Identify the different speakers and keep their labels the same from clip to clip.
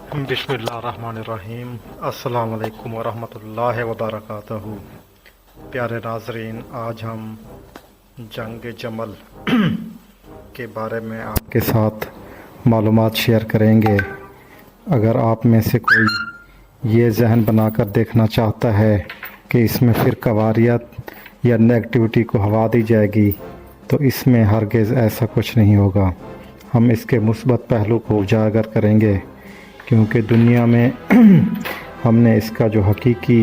Speaker 1: बिस्मिल्लाहिर्रहमानिर्रहीम। अस्सलाम वालेकुम वरहमतुल्लाहि वबरकातुहू। प्यारे नाजरीन, आज हम जंग जमल के बारे में आपके साथ मालूमात शेयर करेंगे। अगर आप में से कोई ये जहन बनाकर देखना चाहता है कि इसमें फ़िरक़ावारियत या नेगेटिविटी को हवा दी जाएगी, तो इसमें हरगिज़ ऐसा कुछ नहीं होगा। हम इसके मुस्बत पहलू को उजागर करेंगे, क्योंकि दुनिया में हमने इसका जो हकीकी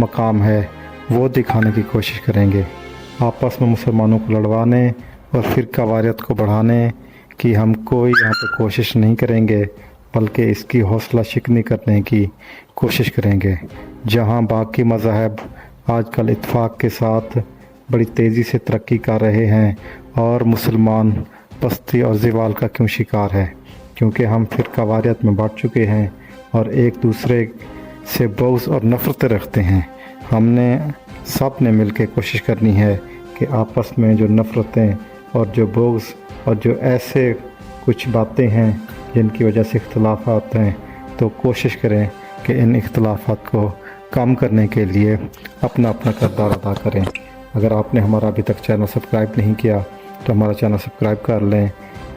Speaker 1: मकाम है वो दिखाने की कोशिश करेंगे। आपस में मुसलमानों को लड़वाने और फ़िरक़ावारियत को बढ़ाने की हम कोई यहाँ पे कोशिश नहीं करेंगे, बल्कि इसकी हौसला शिकनी करने की कोशिश करेंगे। जहाँ बाकी मज़ाहब आजकल इत्तेफाक के साथ बड़ी तेज़ी से तरक्की कर रहे हैं, और मुसलमान पस्ती और ज़वाल का क्यों शिकार है? क्योंकि हम फ़िरक़ावारियत में बढ़ चुके हैं और एक दूसरे से बुग़्ज़ और नफ़रतें रखते हैं। हमने सब ने मिल के कोशिश करनी है कि आपस में जो नफ़रतें और जो बुग़्ज़ और जो ऐसे कुछ बातें हैं जिनकी वजह से इख्तिलाफ़ात हैं, तो कोशिश करें कि इन इख्तिलाफ़ात को कम करने के लिए अपना अपना किरदार अदा करें। अगर आपने हमारा अभी तक चैनल सब्सक्राइब नहीं किया तो हमारा चैनल सब्सक्राइब कर लें।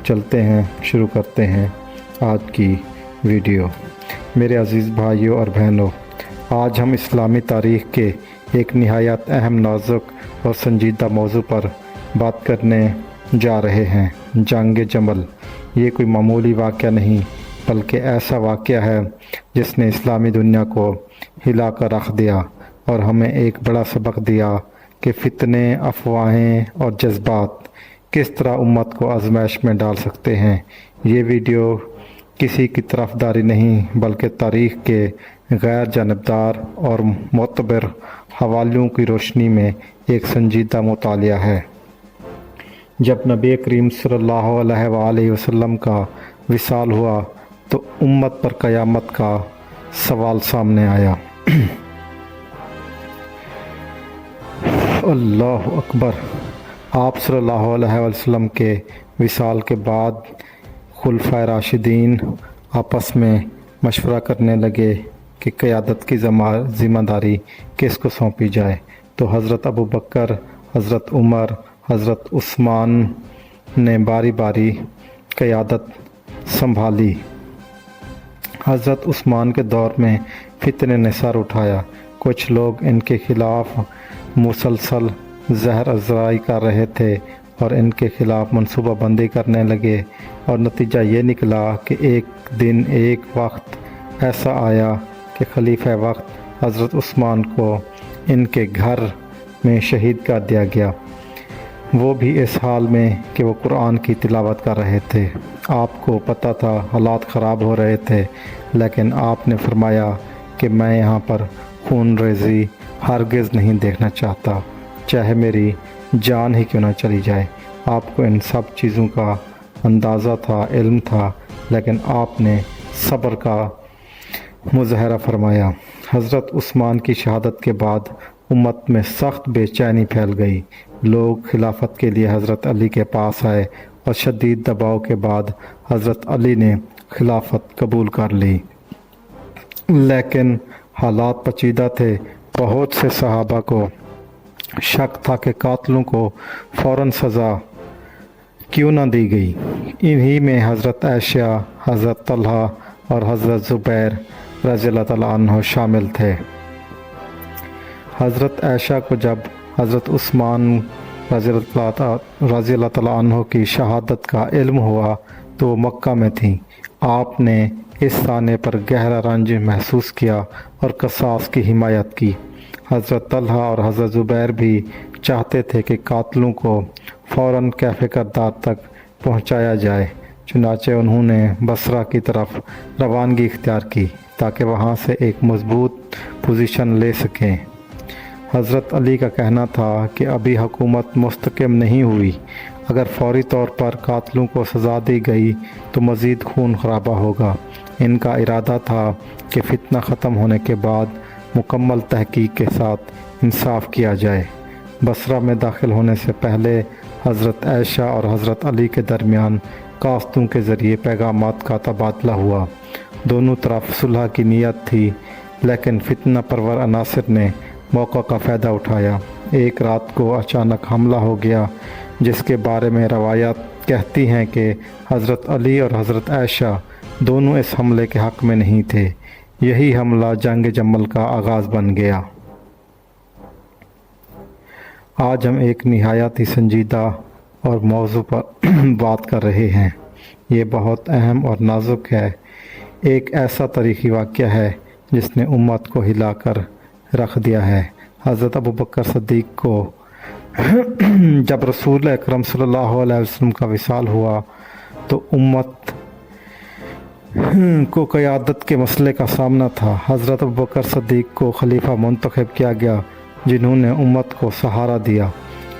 Speaker 1: चलते हैं, शुरू करते हैं आज की वीडियो। मेरे अज़ीज़ भाइयों और बहनों, आज हम इस्लामी तारीख़ के एक निहायत अहम, नाजुक और संजीदा मौजू पर बात करने जा रहे हैं, जंग जमल। ये कोई मामूली वाक़या नहीं, बल्कि ऐसा वाक़या है जिसने इस्लामी दुनिया को हिला कर रख दिया और हमें एक बड़ा सबक दिया कि फ़ितने, अफवाहें और जज्बात किस तरह उम्मत को आजमाइश में डाल सकते हैं। ये वीडियो किसी की तरफदारी नहीं, बल्कि तारीख़ के गैर जानबदार और मोतबर हवालों की रोशनी में एक संजीदा मुतालिया है। जब नबी करीम सल्लल्लाहु अलैहि वसल्लम का विसाल हुआ तो उम्मत पर क़यामत का सवाल सामने आया। अल्लाह अकबर। आप सल्लल्लाहु अलैहि वसल्लम के विसाल के बाद खुलफाए राशिदीन आपस में मशवरा करने लगे कि क़यादत की ज़िम्मेदारी किसको सौंपी जाए। तो हज़रत अबू बकर, हज़रत उमर, हज़रत उस्मान ने बारी बारी क़यादत संभाली। हज़रत उस्मान के दौर में फितने ने सर उठाया। कुछ लोग इनके ख़िलाफ़ मुसलसल जहर अज़राई कर रहे थे और इनके ख़िलाफ़ मनसूबाबंदी करने लगे, और नतीजा ये निकला कि एक दिन एक वक्त ऐसा आया कि खलीफा वक्त हज़रत उस्मान को इनके घर में शहीद कर दिया गया, वो भी इस हाल में कि वो कुरान की तिलावत कर रहे थे। आपको पता था हालात ख़राब हो रहे थे, लेकिन आपने फरमाया कि मैं यहाँ पर खून रेज़ी हरगिज़ नहीं देखना चाहता, चाहे मेरी जान ही क्यों ना चली जाए। आपको इन सब चीज़ों का अंदाज़ा था, इल्म था, लेकिन आपने सब्र का मुज़ाहरा फरमाया। हज़रत उस्मान की शहादत के बाद उम्मत में सख्त बेचैनी फैल गई। लोग खिलाफत के लिए हज़रत अली के पास आए और शदीद दबाव के बाद हज़रत अली ने खिलाफत कबूल कर ली, लेकिन हालात पेचीदा थे। बहुत से सहाबा को शक था कि कातलों को फ़ौरन सज़ा क्यों ना दी गई। इन्हीं में हज़रत आयशा, हज़रत तलहा और हज़रत ज़ुबैर रज़ियल्लाहु तआला अन्हु शामिल थे। हज़रत आयशा को जब हज़रत उस्मान रज़ियल्लाहु तआला अन्हु की शहादत का इल्म हुआ तो वो मक्का में थीं। आपने इस ताने पर गहरा रंज महसूस किया और क़सास की हिमायत की। हज़रत तलहा और हज़रत ज़ुबैर भी चाहते थे कि कातलों को फ़ौरन कैफ़े करदार तक पहुंचाया जाए। चुनाचे उन्होंने बसरा की तरफ रवानगी इख्तियार की ताकि वहां से एक मज़बूत पोजीशन ले सकें। हज़रत अली का कहना था कि अभी हुकूमत मुस्तकम नहीं हुई, अगर फौरी तौर पर कातलों को सज़ा दी गई तो मज़ीद खून खराबा होगा। इनका इरादा था कि फ़ितना ख़त्म होने के बाद मुकम्मल तहकीक के साथ इंसाफ किया जाए। बसरा में दाखिल होने से पहले हज़रत आयशा और हज़रत अली के दरमियान कास्तों के ज़रिए पैगामात का तबादला हुआ। دونوں طرف صلح کی نیت تھی، لیکن فتنہ پرور عناصر نے موقع کا فائدہ اٹھایا۔ ایک رات کو اچانک حملہ ہو گیا، جس کے بارے میں روایات کہتی ہیں کہ حضرت علی اور حضرت عائشہ دونوں اس حملے کے حق میں نہیں تھے۔ یہی حملہ جنگ جمل کا آغاز بن گیا۔ آج ہم ایک نہایت ہی سنجیدہ اور موضوع پر بات کر رہے ہیں۔ یہ بہت اہم اور نازک ہے۔ ایک ایسا تاریخی واقعہ ہے جس نے امت کو ہلا کر رکھ دیا ہے۔ حضرت ابوبکر صدیق کو جب رسول اکرم صلی اللہ علیہ وسلم کا وصال ہوا تو امت کو قیادت کے مسئلے کا سامنا تھا۔ حضرت ابوبکر صدیق کو خلیفہ منتخب کیا گیا، جنہوں نے امت کو سہارا دیا۔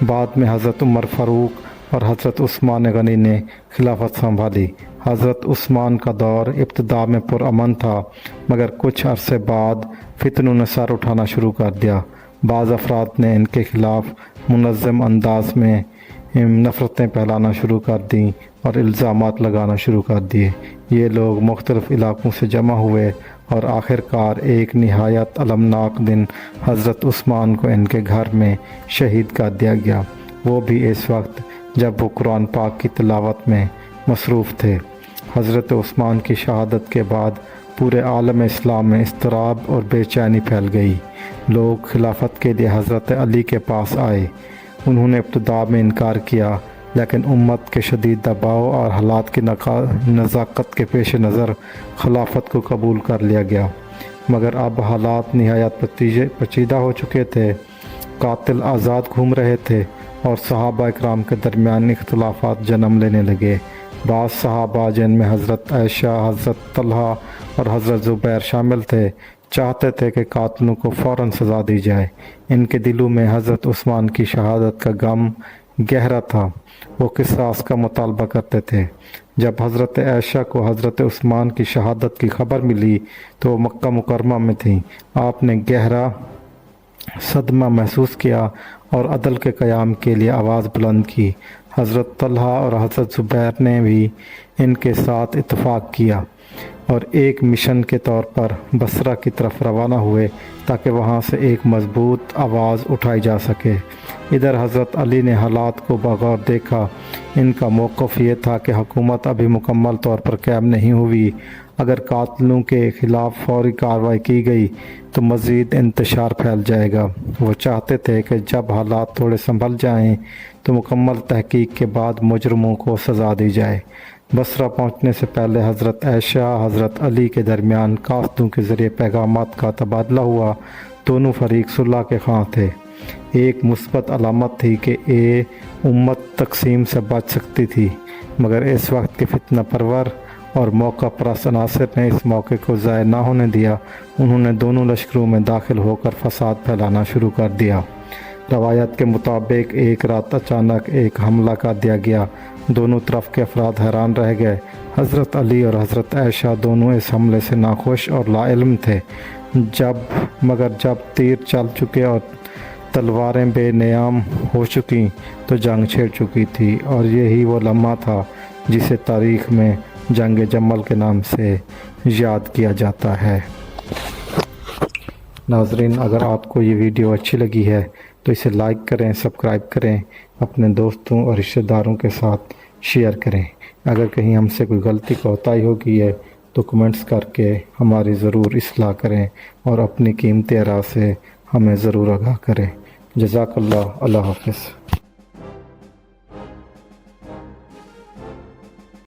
Speaker 1: بعد میں حضرت عمر فاروق اور حضرت عثمان غنی نے خلافت سنبھالی۔ حضرت عثمان کا دور ابتدا میں پرامن تھا، مگر کچھ عرصے بعد فتنوں نے سر اٹھانا شروع کر دیا۔ بعض افراد نے ان کے خلاف منظم انداز میں نفرتیں پھیلانا شروع کر دیں اور الزامات لگانا شروع کر دیے۔ یہ لوگ مختلف علاقوں سے جمع ہوئے اور آخر کار ایک نہایت المناک دن حضرت عثمان کو ان کے گھر میں شہید کر دیا گیا، وہ بھی اس وقت جب وہ قرآن پاک کی تلاوت میں مصروف تھے۔ حضرت عثمان کی شہادت کے بعد پورے عالم اسلام میں اضطراب اور بے چینی پھیل گئی۔ لوگ خلافت کے لیے حضرت علی کے پاس آئے۔ انہوں نے ابتدا میں انکار کیا، لیکن امت کے شدید دباؤ اور حالات کی نزاکت کے پیش نظر خلافت کو قبول کر لیا گیا۔ مگر اب حالات نہایت پیچیدہ ہو چکے تھے۔ قاتل آزاد گھوم رہے تھے اور صحابہ اکرام کے درمیان اختلافات جنم لینے لگے۔ بعض صحابہ، جن میں حضرت عائشہ، حضرت طلحہ اور حضرت زبیر شامل تھے، چاہتے تھے کہ قاتلوں کو فوراً سزا دی جائے۔ ان کے دلوں میں حضرت عثمان کی شہادت کا غم گہرا تھا۔ وہ قصاص کا مطالبہ کرتے تھے۔ جب حضرت عائشہ کو حضرت عثمان کی شہادت کی خبر ملی تو وہ مکہ مکرمہ میں تھیں۔ آپ نے گہرا صدمہ محسوس کیا اور عدل کے قیام کے لیے آواز بلند کی۔ حضرت طلحہ اور حضرت زبیر نے بھی ان کے ساتھ اتفاق کیا اور ایک مشن کے طور پر بصرہ کی طرف روانہ ہوئے تاکہ وہاں سے ایک مضبوط آواز اٹھائی جا سکے۔ ادھر حضرت علی نے حالات کو بغور دیکھا۔ ان کا موقف یہ تھا کہ حکومت ابھی مکمل طور پر قائم نہیں ہوئی۔ اگر قاتلوں کے خلاف فوری کارروائی کی گئی تو مزید انتشار پھیل جائے گا۔ وہ چاہتے تھے کہ جب حالات تھوڑے سنبھل جائیں تو مکمل تحقیق کے بعد مجرموں کو سزا دی جائے۔ بصرہ پہنچنے سے پہلے حضرت عائشہ حضرت علی کے درمیان قاصدوں کے ذریعے پیغامات کا تبادلہ ہوا۔ دونوں فریق صلح کے خواہاں تھے۔ ایک مثبت علامت تھی کہ امت تقسیم سے بچ سکتی تھی، مگر اس وقت کے فتنہ پرور اور موقع پرست عناصر نے اس موقع کو ضائع نہ ہونے دیا۔ انہوں نے دونوں لشکروں میں داخل ہو کر فساد پھیلانا شروع کر دیا۔ روایت کے مطابق ایک رات اچانک ایک حملہ کر دیا گیا۔ دونوں طرف کے افراد حیران رہ گئے۔ حضرت علی اور حضرت عائشہ دونوں اس حملے سے ناخوش اور لا علم تھے، مگر جب تیر چل چکے اور تلواریں بے نیام ہو چکیں تو جنگ چھڑ چکی تھی، اور یہی وہ لمحہ تھا جسے تاریخ میں جنگ جمل کے نام سے یاد کیا جاتا ہے۔ ناظرین، اگر آپ کو یہ ویڈیو اچھی لگی ہے تو اسے لائک کریں، سبسکرائب کریں، اپنے دوستوں اور رشتہ داروں کے ساتھ شیئر کریں۔ اگر کہیں ہم سے کوئی غلطی کوتاہی ہو گئی ہے تو کمنٹس کر کے ہماری ضرور اصلاح کریں اور اپنی قیمتی آراء سے ہمیں ضرور آگاہ کریں۔ جزاک اللہ۔ اللہ حافظ۔